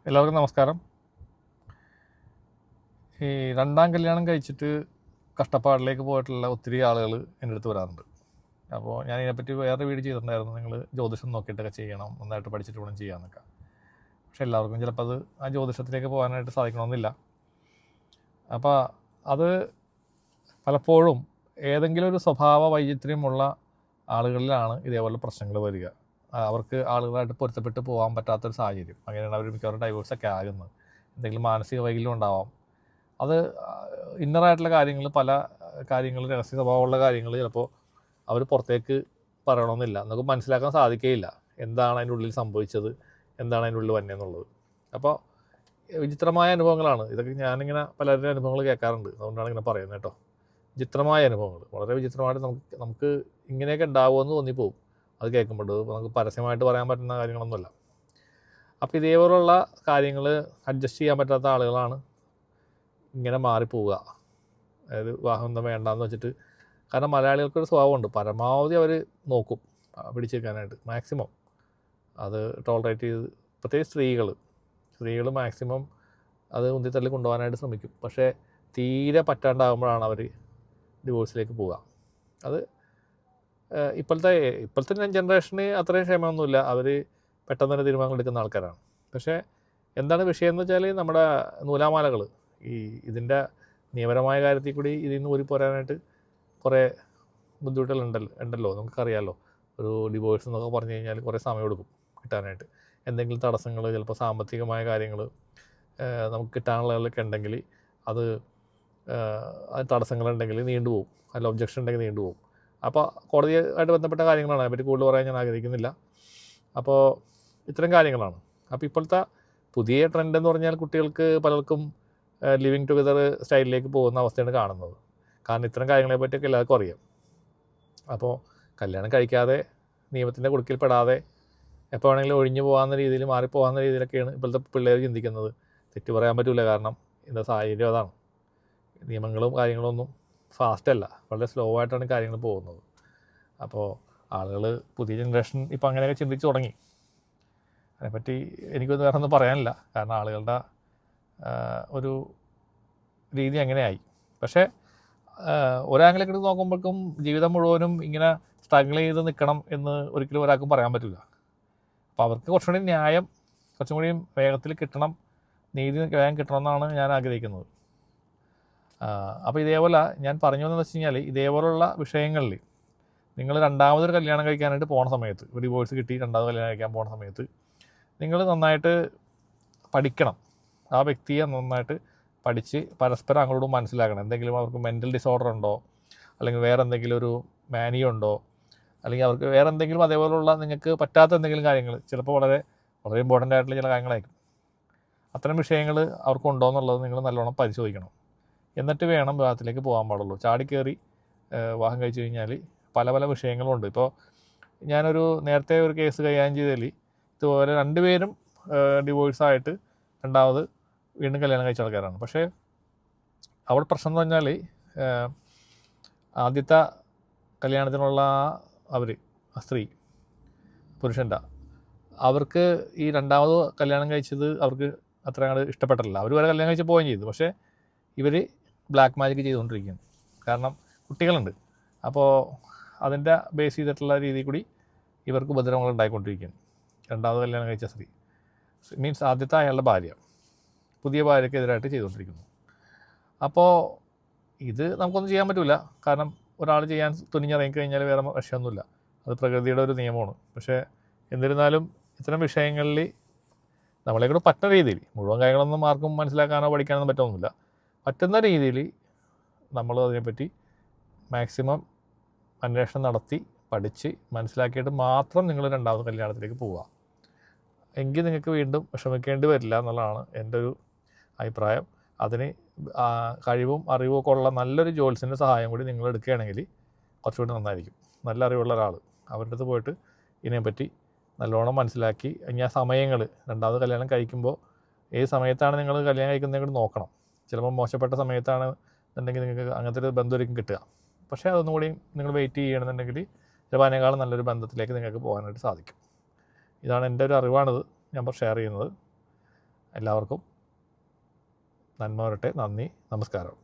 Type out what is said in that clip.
എല്ലാവർക്കും നമസ്കാരം. ഈ രണ്ടാം കല്യാണം കഴിച്ചിട്ട് കഷ്ടപ്പാടിലേക്ക് പോയിട്ടുള്ള ഒത്തിരി ആളുകൾ എൻ്റെ അടുത്ത് വരാറുണ്ട്. അപ്പോൾ ഞാൻ ഇതിനെപ്പറ്റി വേറെ വീഡിയോ ചെയ്തിട്ടുണ്ടായിരുന്നു. നിങ്ങൾ ജ്യോതിഷം നോക്കിയിട്ടൊക്കെ ചെയ്യണം, നന്നായിട്ട് പഠിച്ചിട്ട് വേണം ചെയ്യാമെന്നൊക്കെ. പക്ഷെ എല്ലാവർക്കും ചിലപ്പോൾ അത് ആ ജ്യോതിഷത്തിലേക്ക് പോകാനായിട്ട് സാധിക്കണമെന്നില്ല. അപ്പോൾ അത് പലപ്പോഴും ഏതെങ്കിലും ഒരു സ്വഭാവ വൈചിത്ര്യമുള്ള ആളുകളിലാണ് ഇതേപോലെ പ്രശ്നങ്ങൾ വരിക. അവർക്ക് ആളുകളായിട്ട് പൊരുത്തപ്പെട്ട് പോകാൻ പറ്റാത്തൊരു സാഹചര്യം. അങ്ങനെയാണ് അവർ മിക്കവാറും ഡൈവേഴ്സൊക്കെ ആകുന്നത്. എന്തെങ്കിലും മാനസിക വൈകല്യം ഉണ്ടാവാം. അത് ഇന്നറായിട്ടുള്ള കാര്യങ്ങൾ, പല കാര്യങ്ങൾ, രഹസ്യ സ്വഭാവമുള്ള കാര്യങ്ങൾ ചിലപ്പോൾ അവർ പുറത്തേക്ക് പറയണമെന്നില്ല. നമുക്ക് മനസ്സിലാക്കാൻ സാധിക്കുകയില്ല എന്താണ് അതിൻ്റെ ഉള്ളിൽ സംഭവിച്ചത്, എന്താണ് അതിൻ്റെ ഉള്ളിൽ വന്നതെന്നുള്ളത്. അപ്പോൾ വിചിത്രമായ അനുഭവങ്ങളാണ് ഇതൊക്കെ. ഞാനിങ്ങനെ പലരുടെ അനുഭവങ്ങൾ കേൾക്കാറുണ്ട്, അതുകൊണ്ടാണ് ഇങ്ങനെ പറയുന്നത് കേട്ടോ. വിചിത്രമായ അനുഭവങ്ങൾ, വളരെ വിചിത്രമായിട്ട് നമുക്ക് ഇങ്ങനെയൊക്കെ ഉണ്ടാവുമെന്ന് തോന്നിപ്പോവും അത് കേൾക്കുമ്പോൾ. നമുക്ക് പരസ്യമായിട്ട് പറയാൻ പറ്റുന്ന കാര്യങ്ങളൊന്നുമല്ല. അപ്പോൾ ഇതേപോലുള്ള കാര്യങ്ങൾ അഡ്ജസ്റ്റ് ചെയ്യാൻ പറ്റാത്ത ആളുകളാണ് ഇങ്ങനെ മാറിപ്പോവുക. അതായത് വിവാഹബന്ധം വേണ്ടാന്ന് വെച്ചിട്ട്. കാരണം മലയാളികൾക്കൊരു സ്വഭാവമുണ്ട്, പരമാവധി അവർ നോക്കും പിടിച്ചേക്കാനായിട്ട്, മാക്സിമം അത് ടോളറേറ്റ് ചെയ്ത്. പ്രത്യേകിച്ച് സ്ത്രീകൾ മാക്സിമം അത് ഉന്തിത്തള്ളി കൊണ്ടുപോകാനായിട്ട് ശ്രമിക്കും. പക്ഷേ തീരെ പറ്റാണ്ടാകുമ്പോഴാണ് അവർ ഡിവോഴ്സിലേക്ക് പോവുക. അത് ഇപ്പോഴത്തെ ജനറേഷന് അത്രയും ക്ഷമയൊന്നുമില്ല. അവർ പെട്ടെന്ന് തന്നെ തീരുമാനങ്ങൾ എടുക്കുന്ന ആൾക്കാരാണ്. പക്ഷേ എന്താണ് വിഷയം എന്ന് വെച്ചാൽ, നമ്മുടെ നൂലാമാലകൾ ഇതിൻ്റെ നിയമപരമായ കാര്യത്തിൽ കൂടി ഇതിൽ നിന്ന് ഊരിപ്പോരാനായിട്ട് കുറേ ബുദ്ധിമുട്ടുകളുണ്ടല്ലോ. നമുക്കറിയാമല്ലോ, ഒരു ഡിവോഴ്സ് എന്നൊക്കെ പറഞ്ഞു കഴിഞ്ഞാൽ കുറേ സമയം എടുക്കും കിട്ടാനായിട്ട്. എന്തെങ്കിലും തടസ്സങ്ങൾ, ചിലപ്പോൾ സാമ്പത്തികമായ കാര്യങ്ങൾ നമുക്ക് കിട്ടാനുള്ളതൊക്കെ ഉണ്ടെങ്കിൽ അത് തടസ്സങ്ങളുണ്ടെങ്കിൽ നീണ്ടുപോകും. അതിൽ ഒബ്ജക്ഷൻ ഉണ്ടെങ്കിൽ നീണ്ടുപോകും. അപ്പോൾ കോടതിയായിട്ട് ബന്ധപ്പെട്ട കാര്യങ്ങളാണ്, അതിനെപ്പറ്റി കൂടുതൽ പറയാൻ ഞാൻ ആഗ്രഹിക്കുന്നില്ല. അപ്പോൾ ഇത്തരം കാര്യങ്ങളാണ്. അപ്പോൾ ഇപ്പോഴത്തെ പുതിയ ട്രെൻഡ് എന്ന് പറഞ്ഞാൽ കുട്ടികൾക്ക് പലർക്കും ലിവിങ് ടുഗദർ സ്റ്റൈലിലേക്ക് പോകുന്ന അവസ്ഥയാണ് കാണുന്നത്. കാരണം ഇത്തരം കാര്യങ്ങളെ പറ്റിയൊക്കെ എല്ലാവർക്കും അറിയാം. അപ്പോൾ കല്യാണം കഴിക്കാതെ, നിയമത്തിൻ്റെ കുടുക്കിൽപ്പെടാതെ, എപ്പോൾ വേണമെങ്കിലും ഒഴിഞ്ഞു പോകാവുന്ന രീതിയിൽ, മാറിപ്പോകാവുന്ന രീതിയിലൊക്കെയാണ് ഇപ്പോഴത്തെ പിള്ളേർ ചിന്തിക്കുന്നത്. തെറ്റ് പറയാൻ പറ്റില്ല, കാരണം ഇന്നത്തെ സാഹചര്യം അതാണ്. നിയമങ്ങളും കാര്യങ്ങളൊന്നും ഫാസ്റ്റല്ല, വളരെ സ്ലോ ആയിട്ടാണ് കാര്യങ്ങൾ പോകുന്നത്. അപ്പോൾ ആളുകൾ, പുതിയ ജനറേഷൻ ഇപ്പോൾ അങ്ങനെയൊക്കെ ചിന്തിച്ച് തുടങ്ങി. അതിനെപ്പറ്റി എനിക്കൊന്നും വേറെ ഒന്നും പറയാനില്ല, കാരണം ആളുകളുടെ ഒരു രീതി അങ്ങനെയായി. പക്ഷേ ഒരാംഗിലേക്ക് എടുത്ത് നോക്കുമ്പോഴേക്കും ജീവിതം മുഴുവനും ഇങ്ങനെ സ്ട്രഗിൾ ചെയ്ത് നിൽക്കണം എന്ന് ഒരിക്കലും ഒരാൾക്കും പറയാൻ പറ്റില്ല. അപ്പോൾ അവർക്ക് കുറച്ചും കൂടി ന്യായം, കുറച്ചും കൂടി വേഗത്തിൽ കിട്ടണം, നീതി വേഗം കിട്ടണമെന്നാണ് ഞാൻ ആഗ്രഹിക്കുന്നത്. അപ്പോൾ ഇതേപോലെ ഞാൻ പറഞ്ഞു എന്ന് വെച്ച് കഴിഞ്ഞാൽ, ഇതേപോലുള്ള വിഷയങ്ങളിൽ നിങ്ങൾ രണ്ടാമതൊരു കല്യാണം കഴിക്കാനായിട്ട് പോകുന്ന സമയത്ത്, ഒരു ഡിവോഴ്സ് കിട്ടി രണ്ടാമത് കല്യാണം കഴിക്കാൻ പോകുന്ന സമയത്ത് നിങ്ങൾ നന്നായിട്ട് പഠിക്കണം. ആ വ്യക്തിയെ നന്നായിട്ട് പഠിച്ച് പരസ്പരം അങ്ങോട്ടും മനസ്സിലാക്കണം. എന്തെങ്കിലും അവർക്ക് മെൻ്റൽ ഡിസോർഡർ ഉണ്ടോ, അല്ലെങ്കിൽ വേറെ എന്തെങ്കിലും ഒരു മാനിയ ഉണ്ടോ, അല്ലെങ്കിൽ അവർക്ക് വേറെ എന്തെങ്കിലും അതേപോലുള്ള നിങ്ങൾക്ക് പറ്റാത്ത എന്തെങ്കിലും കാര്യങ്ങൾ, ചിലപ്പോൾ വളരെ വളരെ ഇമ്പോർട്ടൻ്റ് ആയിട്ടുള്ള ചില കാര്യങ്ങളായിരിക്കും. അത്തരം വിഷയങ്ങൾ അവർക്കുണ്ടോ എന്നുള്ളത് നിങ്ങൾ നല്ലോണം പരിശോധിക്കണം. എന്നിട്ട് വേണം വിവാഹത്തിലേക്ക് പോകാൻ പാടുള്ളൂ. ചാടിക്കയറി വിവാഹം കഴിച്ചു കഴിഞ്ഞാൽ പല പല വിഷയങ്ങളുണ്ട്. ഇപ്പോൾ ഞാനൊരു നേരത്തെ ഒരു കേസ് കൈകാര്യം ചെയ്തതിൽ ഇതുപോലെ രണ്ടുപേരും ഡിവോഴ്സായിട്ട് രണ്ടാമത് വീണ്ടും കല്യാണം കഴിച്ച ആൾക്കാരാണ്. പക്ഷേ അവിടെ പ്രശ്നം എന്ന് പറഞ്ഞാൽ, ആദ്യത്തെ കല്യാണത്തിനുള്ള ആ സ്ത്രീ, പുരുഷൻ്റെ, അവർക്ക് ഈ രണ്ടാമത് കല്യാണം കഴിച്ചത് അവർക്ക് അത്ര അങ്ങോട്ട് ഇഷ്ടപ്പെട്ടില്ല. അവർ വേറെ കല്യാണം കഴിച്ച് പോവുകയും ചെയ്തു. പക്ഷേ ഇവർ ബ്ലാക്ക് മാജിക് ചെയ്തുകൊണ്ടിരിക്കുകയാണ്. കാരണം കുട്ടികളുണ്ട്. അപ്പോൾ അതിൻ്റെ ബേസ് ചെയ്തിട്ടുള്ള രീതിയിൽ കൂടി ഇവർക്ക് ഉപദ്രവങ്ങൾ ഉണ്ടായിക്കൊണ്ടിരിക്കുകയാണ്. രണ്ടാമത് കല്യാണം കഴിച്ച സ്ത്രീ, മീൻസ് ആദ്യത്തെ അയാളുടെ ഭാര്യ, പുതിയ ഭാര്യയ്ക്കെതിരായിട്ട് ചെയ്തുകൊണ്ടിരിക്കുന്നു. അപ്പോൾ ഇത് നമുക്കൊന്നും ചെയ്യാൻ പറ്റില്ല. കാരണം ഒരാൾ ചെയ്യാൻ തുനിഞ്ഞിറങ്ങിക്കഴിഞ്ഞാൽ വേറെ വിഷയമൊന്നുമില്ല, അത് പ്രകൃതിയുടെ ഒരു നിയമമാണ്. പക്ഷേ എന്നിരുന്നാലും ഇത്തരം വിഷയങ്ങളിൽ നമ്മളെ കൂടെ പറ്റുന്ന രീതിയിൽ, മുഴുവൻ കാര്യങ്ങളൊന്നും ആർക്കും മനസ്സിലാക്കാനോ പഠിക്കാനോ പറ്റുമൊന്നുമില്ല, പറ്റുന്ന രീതിയിൽ നമ്മൾ അതിനെപ്പറ്റി മാക്സിമം അന്വേഷണം നടത്തി പഠിച്ച് മനസ്സിലാക്കിയിട്ട് മാത്രം നിങ്ങൾ രണ്ടാമത് കല്യാണത്തിലേക്ക് പോവുക. എങ്കിൽ നിങ്ങൾക്ക് വീണ്ടും വിഷമിക്കേണ്ടി വരില്ല എന്നുള്ളതാണ് എൻ്റെ ഒരു അഭിപ്രായം. അതിന് കഴിവും അറിവും ഒക്കെ ഉള്ള നല്ലൊരു ജോത്സ്യൻ്റെ സഹായം കൂടി നിങ്ങൾ എടുക്കുകയാണെങ്കിൽ കുറച്ചുകൂടി നന്നായിരിക്കും. നല്ല അറിവുള്ള ഒരാൾ, അവരുടെ അടുത്ത് പോയിട്ട് ഇതിനെപ്പറ്റി നല്ലോണം മനസ്സിലാക്കി, ഇനി ആ സമയങ്ങൾ, രണ്ടാമത് കല്യാണം കഴിക്കുമ്പോൾ ഏത് സമയത്താണ് നിങ്ങൾ കല്യാണം കഴിക്കുന്നത് കൂടി നോക്കണം. ചിലപ്പോൾ മോശപ്പെട്ട സമയത്താണ് എന്നുണ്ടെങ്കിൽ നിങ്ങൾക്ക് അങ്ങനത്തെ ഒരു ബന്ധമായിരിക്കും കിട്ടുക. പക്ഷേ അതൊന്നും കൂടി നിങ്ങൾ വെയിറ്റ് ചെയ്യണമെന്നുണ്ടെങ്കിൽ ചിലപ്പോൾ അതിനേക്കാളും നല്ലൊരു ബന്ധത്തിലേക്ക് നിങ്ങൾക്ക് പോകാനായിട്ട് സാധിക്കും. ഇതാണ് എൻ്റെ ഒരു അറിവാണിത് ഞാൻ ഷെയർ ചെയ്യുന്നത്. എല്ലാവർക്കും നന്മ വരട്ടെ. നന്ദി, നമസ്കാരം.